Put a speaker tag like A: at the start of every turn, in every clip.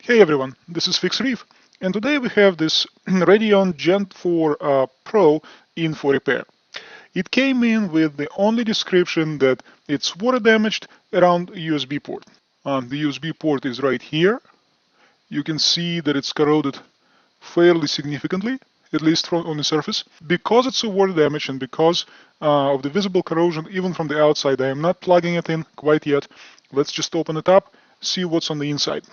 A: Hey everyone, this is FixReef, and today we have this Radion G4 Pro in for repair. It came in with the only description that it's water damaged around USB port. The USB port is right here. You can see that it's corroded fairly significantly, at least on the surface. Because it's a water damage and because of the visible corrosion even from the outside, I am not plugging it in quite yet. Let's just open it up, see what's on the inside.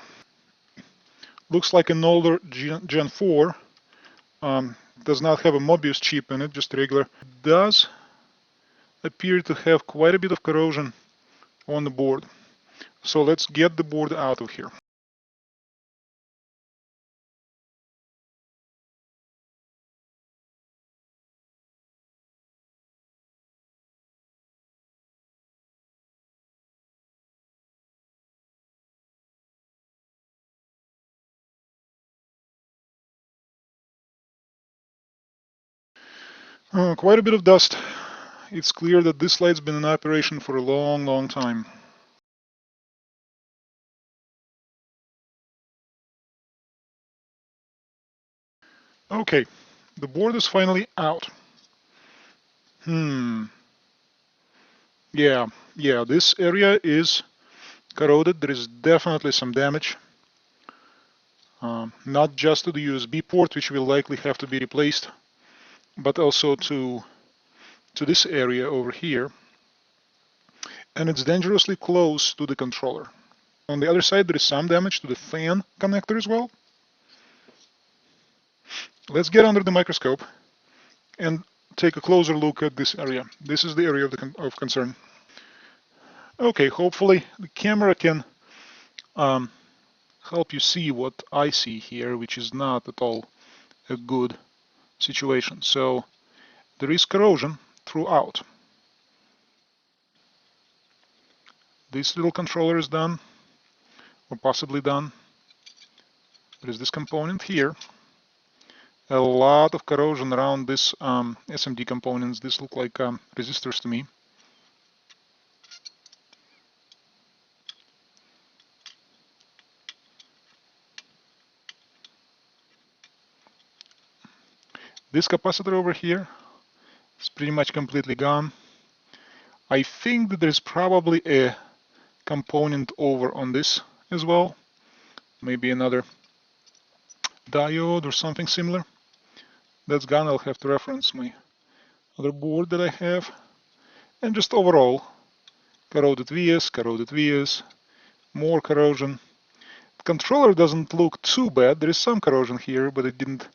A: Looks like an older Gen 4. Does not have a Mobius chip in it, just regular. Does appear to have quite a bit of corrosion on the board. So let's get the board out of here. Quite a bit of dust. It's clear that this light's been in operation for a long time. Okay, the board is finally out. Yeah, this area is corroded. There is definitely some damage. Not just to the USB port, which will likely have to be replaced, but also to this area over here. And it's dangerously close to the controller. On the other side, there is some damage to the fan connector as well. Let's get under the microscope and take a closer look at this area. This is the area of concern. Okay, hopefully the camera can help you see what I see here, which is not at all a good situation. So there is corrosion throughout. This little controller is done, or possibly done. There is this component here. A lot of corrosion around this SMD components. This look like resistors to me. This capacitor over here is pretty much completely gone. I think that there's probably a component over on this as well. Maybe another diode or something similar. That's gone. I'll have to reference my other board that I have. And just overall, corroded vias, more corrosion. The controller doesn't look too bad. There is some corrosion here, but it didn't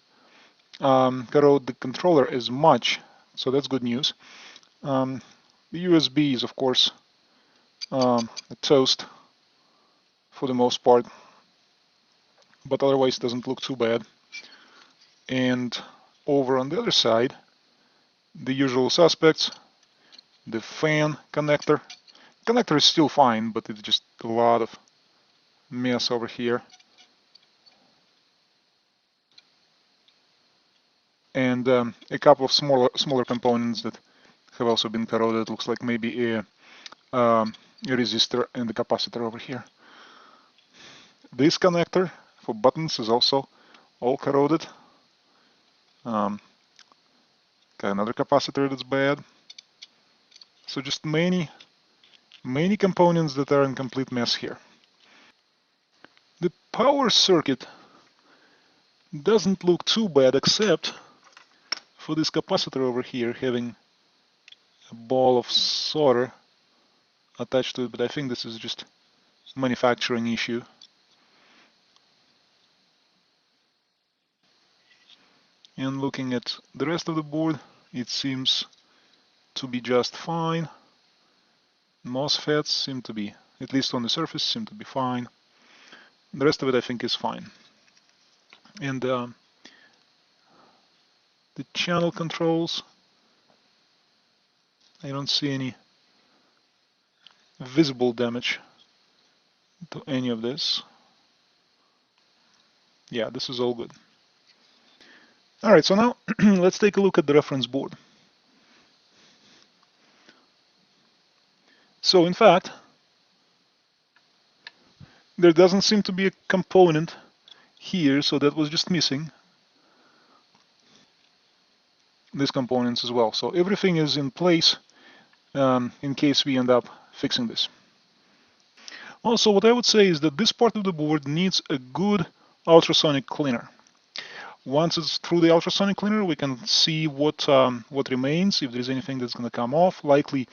A: corrode the controller as much, so that's good news. The USB is, of course, a toast for the most part, but otherwise it doesn't look too bad. And over on the other side, the usual suspects, the fan connector. Connector is still fine, but it's just a lot of mess over here. And a couple of smaller components that have also been corroded. It looks like maybe a resistor and the capacitor over here. This connector for buttons is also all corroded. Got another capacitor that's bad. So just many components that are in complete mess here. The power circuit doesn't look too bad, except for this capacitor over here having a ball of solder attached to it, but I think this is just a manufacturing issue. And looking at the rest of the board, it seems to be just fine. MOSFETs seem to be, at least on the surface, seem to be fine. The rest of it I think is fine. And the channel controls, I don't see any visible damage to any of this. Yeah, this is all good. Alright, so now let's take a look at the reference board. So in fact, there doesn't seem to be a component here, so that was just missing these components as well. So everything is in place in case we end up fixing this. Also, what I would say is that this part of the board needs a good ultrasonic cleaner. Once it's through the ultrasonic cleaner, we can see what remains, if there's anything that's going to come off. Likely,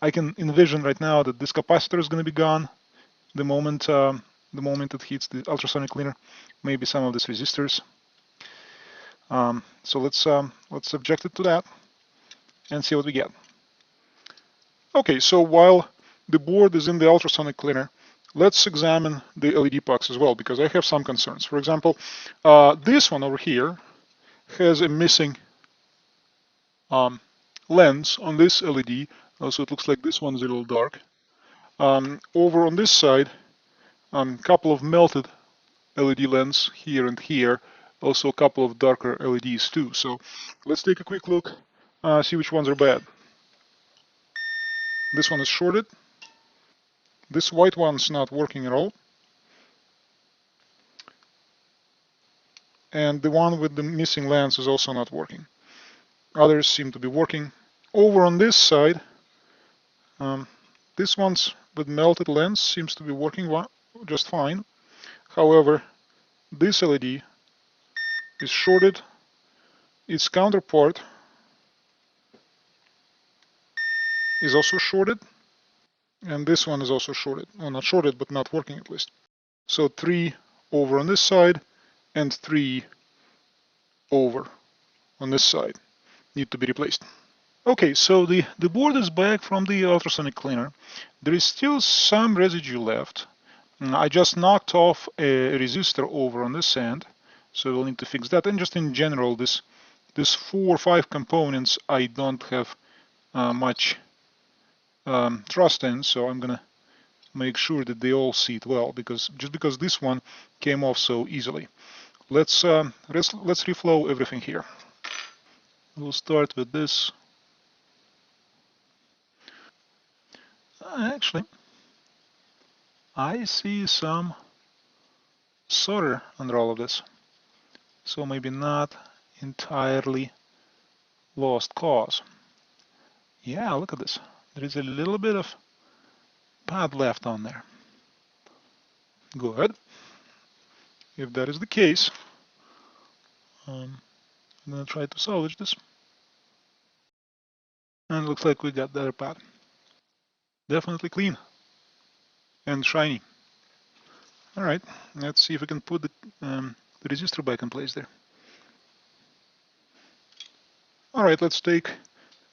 A: I can envision right now that this capacitor is going to be gone the moment it hits the ultrasonic cleaner. Maybe some of these resistors. So let's subject it to that and see what we get. Okay, so while the board is in the ultrasonic cleaner, let's examine the LED pucks as well, because I have some concerns. For example, this one over here has a missing lens on this LED, so it looks like this one is a little dark. Over on this side, a couple of melted LED lens here and here, also a couple of darker LEDs too. So let's take a quick look, see which ones are bad. This one is shorted. This white one's not working at all. And the one with the missing lens is also not working. Others seem to be working. Over on this side, this one's with melted lens seems to be working just fine. However, this LED is shorted. Its counterpart is also shorted. And this one is also shorted. Well, not shorted, but not working at least. So 3 over on this side and 3 over on this side need to be replaced. Okay, so the board is back from the ultrasonic cleaner. There is still some residue left. I just knocked off a resistor over on this end, so we'll need to fix that. And just in general, this 4 or 5 components I don't have much trust in, so I'm gonna make sure that they all seat well, because this one came off so easily. Let's reflow everything here. We'll start with this. Actually, I see some solder under all of this, so maybe not entirely lost cause. Yeah, look at this. There is a little bit of pad left on there. Good. If that is the case, I'm going to try to salvage this. And it looks like we got the other pad. Definitely clean and shiny. All right, let's see if we can put the resistor back in place there. All right, let's take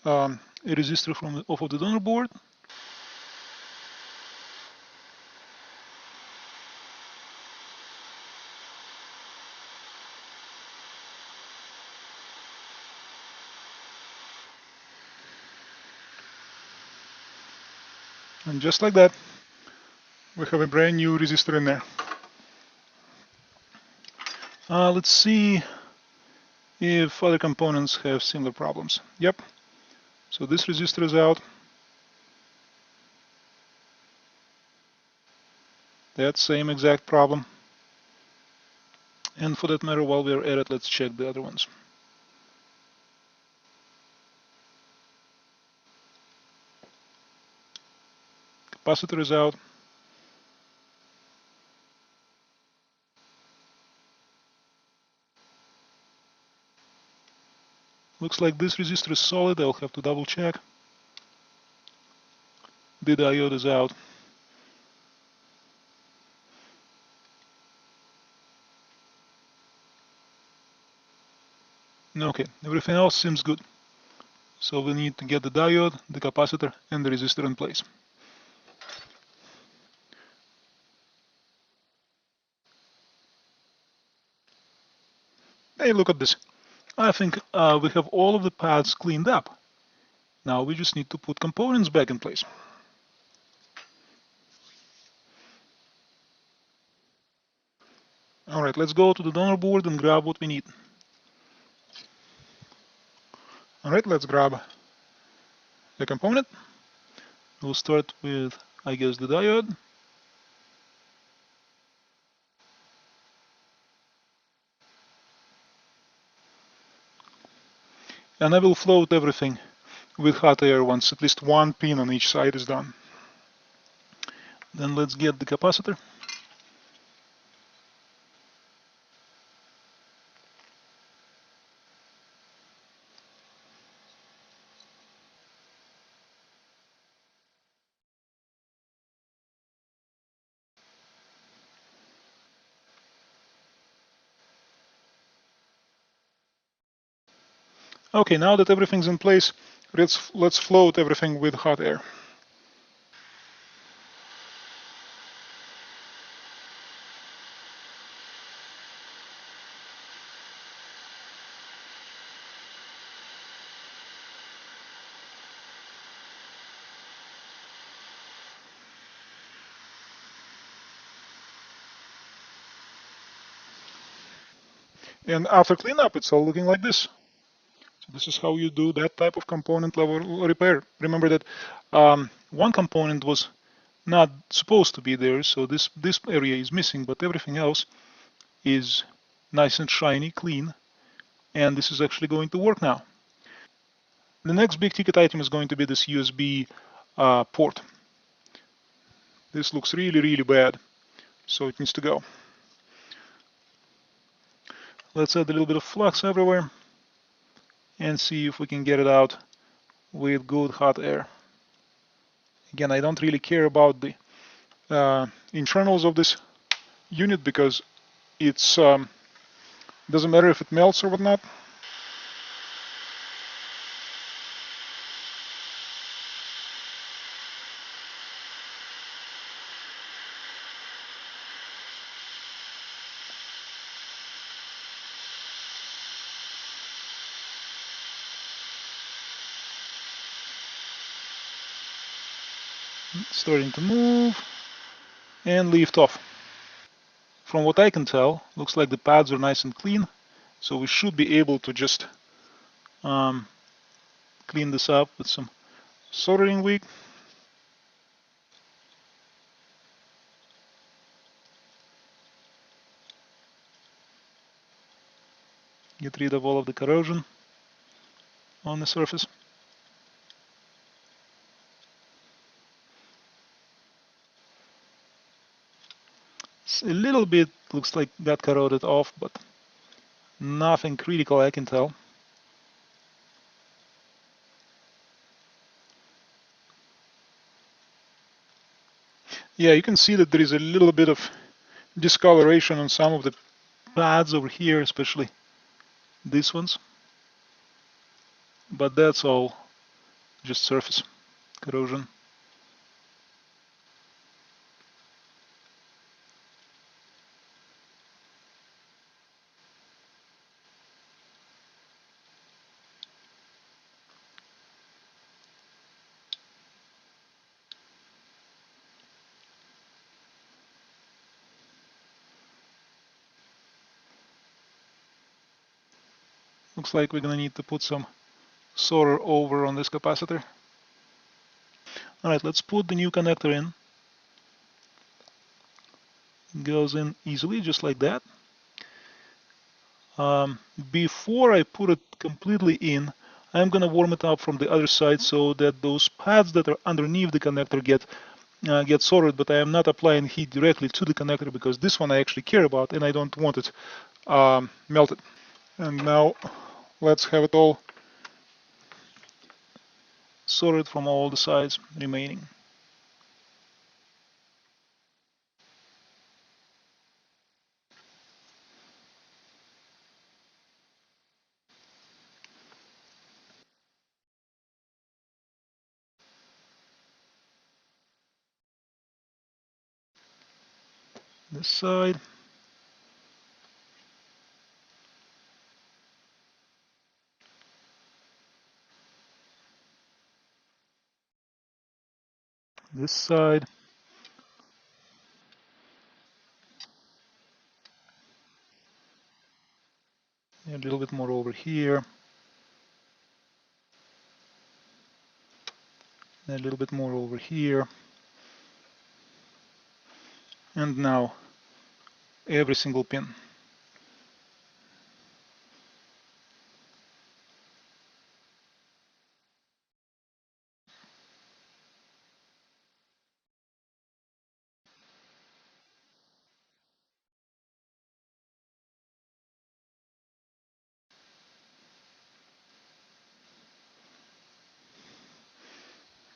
A: a resistor from off of the donor board. And just like that, we have a brand new resistor in there. Let's see if other components have similar problems. Yep. So this resistor is out. That same exact problem. And for that matter, while we're at it, let's check the other ones. Capacitor is out. Looks like this resistor is solid. I'll have to double check. The diode is out. Okay, everything else seems good. So we need to get the diode, the capacitor, and the resistor in place. Hey, look at this. I think we have all of the pads cleaned up. Now we just need to put components back in place. All right, let's go to the donor board and grab what we need. All right, let's grab the component. We'll start with, I guess, the diode. And I will float everything with hot air once at least one pin on each side is done. Then let's get the capacitor. Okay, now that everything's in place, let's float everything with hot air. And after cleanup, it's all looking like this. So this is how you do that type of component level repair. Remember that one component was not supposed to be there, so this area is missing, but everything else is nice and shiny, clean, and this is actually going to work now. The next big ticket item is going to be this USB port. This looks really, really bad, so it needs to go. Let's add a little bit of flux everywhere and see if we can get it out with good hot air. Again, I don't really care about the internals of this unit because it's doesn't matter if it melts or whatnot. It's starting to move and lift off. From what I can tell, looks like the pads are nice and clean, so we should be able to just clean this up with some soldering wick. Get rid of all of the corrosion on the surface. It's a little bit looks like got corroded off, but nothing critical I can tell. Yeah, you can see that there is a little bit of discoloration on some of the pads over here, especially these ones. But that's all just surface corrosion. Looks like we're gonna need to put some solder over on this capacitor. Alright, let's put the new connector in. It goes in easily, just like that. Before I put it completely in, I'm gonna warm it up from the other side so that those pads that are underneath the connector get soldered, but I am not applying heat directly to the connector because this one I actually care about and I don't want it melted. And now let's have it all soldered from all the sides remaining. This side. This side. A little bit more over here. A little bit more over here. And now every single pin.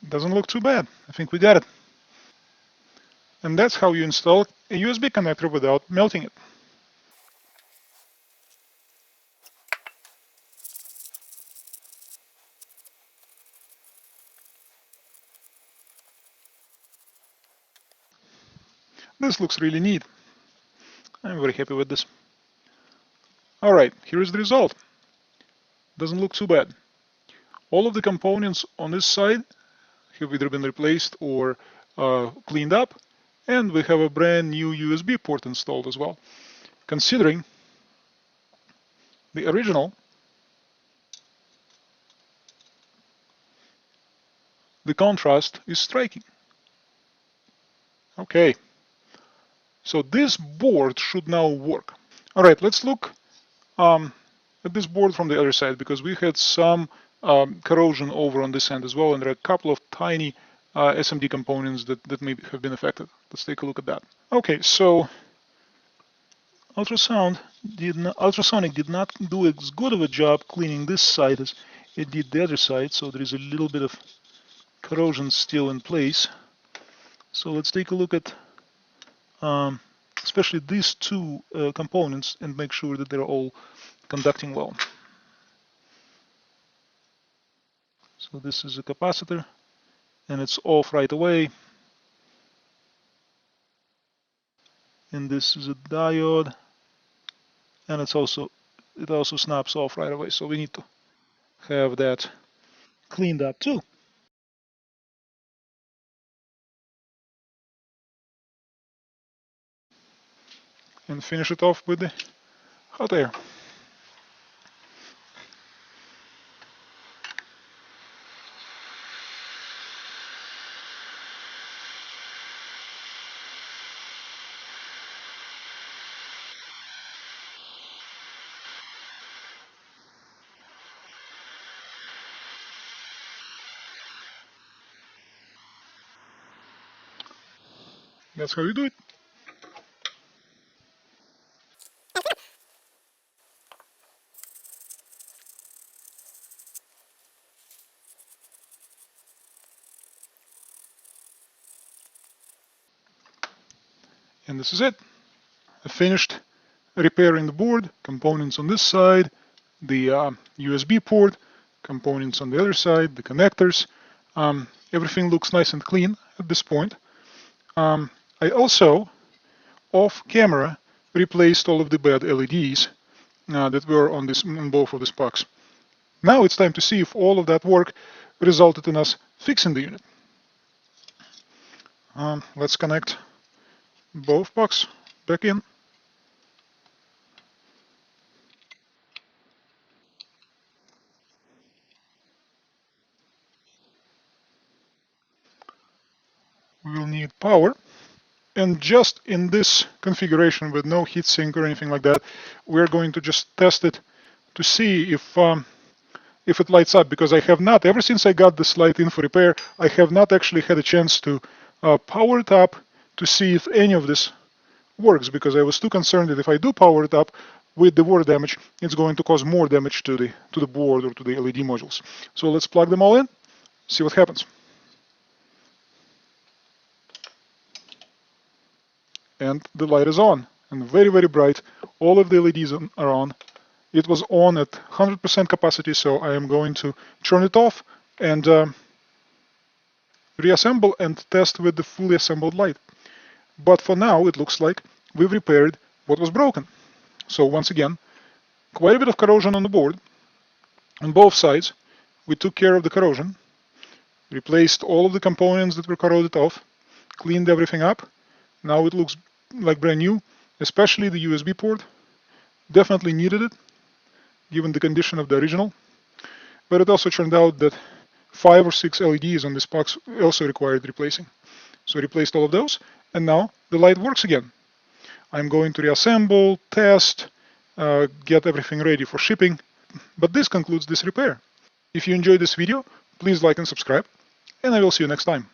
A: Doesn't look too bad. I think we got it. And that's how you install a USB connector without melting it. This looks really neat. I'm very happy with this. Alright, here is the result. Doesn't look too bad. All of the components on this side have either been replaced or cleaned up, and we have a brand new USB port installed as well. Considering the original, the contrast is striking. Okay, so this board should now work. Alright, let's look at this board from the other side, because we had some corrosion over on this end as well, and there are a couple of tiny SMD components that may have been affected. Let's take a look at that. Okay, so ultrasonic did not do as good of a job cleaning this side as it did the other side, so there is a little bit of corrosion still in place. So let's take a look at especially these two components and make sure that they're all conducting well. So this is a capacitor, and it's off right away. And this is a diode, and it also snaps off right away. So we need to have that cleaned up too. And finish it off with the hot air. That's how you do it. And this is it. I finished repairing the board, components on this side, the USB port, components on the other side, the connectors. Everything looks nice and clean at this point. I also, off camera, replaced all of the bad LEDs that were on both of these pucks. Now it's time to see if all of that work resulted in us fixing the unit. Let's connect both pucks back in. We'll need power. And just in this configuration with no heatsink or anything like that, we're going to just test it to see if it lights up, because I have not, ever since I got this light in for repair, I have not actually had a chance to power it up to see if any of this works, because I was too concerned that if I do power it up with the water damage, it's going to cause more damage to the board or to the LED modules. So let's plug them all in, see what happens. And the light is on, and very, very bright. All of the LEDs are on. It was on at 100% capacity, so I am going to turn it off and reassemble and test with the fully assembled light. But for now, it looks like we've repaired what was broken. So once again, quite a bit of corrosion on the board. On both sides, we took care of the corrosion, replaced all of the components that were corroded off, cleaned everything up. Now it looks like brand new, especially the USB port. Definitely needed it, given the condition of the original. But it also turned out that 5 or 6 LEDs on this box also required replacing. So I replaced all of those, and now the light works again. I'm going to reassemble, test, get everything ready for shipping. But this concludes this repair. If you enjoyed this video, please like and subscribe, and I will see you next time.